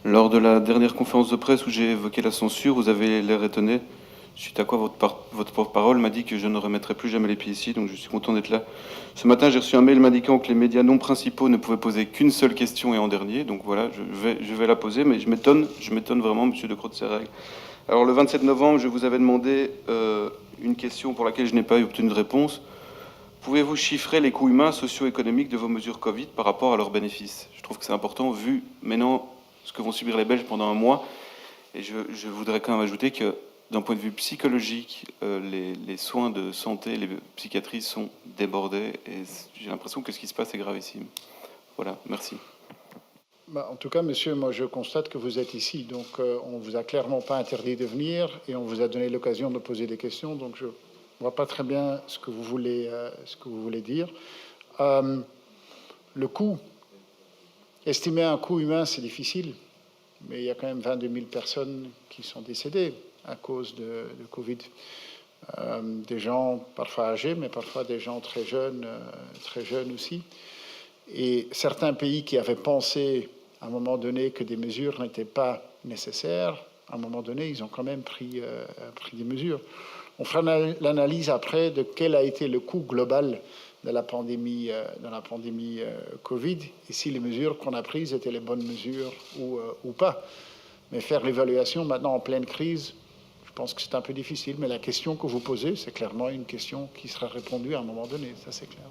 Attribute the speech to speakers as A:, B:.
A: Lors de la dernière conférence de presse où j'ai évoqué la censure, vous avez l'air étonné, suite à quoi votre porte-parole m'a dit que je ne remettrai plus jamais les pieds ici, donc je suis content d'être là. Ce matin, j'ai reçu un mail m'indiquant que les médias non principaux ne pouvaient poser qu'une seule question et en dernier, donc voilà, je vais la poser, mais je m'étonne vraiment, monsieur de Crotzeregg. Alors le 27 novembre, je vous avais demandé une question pour laquelle je n'ai pas obtenu de réponse. Pouvez-vous chiffrer les coûts humains, socio-économiques de vos mesures Covid par rapport à leurs bénéfices? Je trouve que c'est important, vu maintenant ce que vont subir les Belges pendant un mois. Et je voudrais quand même ajouter que, d'un point de vue psychologique, les soins de santé, les psychiatries sont débordés. Et j'ai l'impression que ce qui se passe est gravissime. Voilà, merci.
B: En tout cas, monsieur, moi je constate que vous êtes ici, donc on ne vous a clairement pas interdit de venir et on vous a donné l'occasion de poser des questions, donc je ne vois pas très bien ce que vous voulez dire. Le coût, estimer un coût humain, c'est difficile, mais il y a quand même 22 000 personnes qui sont décédées à cause de Covid. Des gens parfois âgés, mais parfois des gens très jeunes aussi. Et certains pays qui avaient pensé à un moment donné que des mesures n'étaient pas nécessaires, à un moment donné, ils ont quand même pris des mesures. On fera l'analyse après de quel a été le coût global de la pandémie Covid et si les mesures qu'on a prises étaient les bonnes mesures ou pas. Mais faire l'évaluation maintenant en pleine crise, je pense que c'est un peu difficile. Mais la question que vous posez, c'est clairement une question qui sera répondue à un moment donné, ça c'est clair.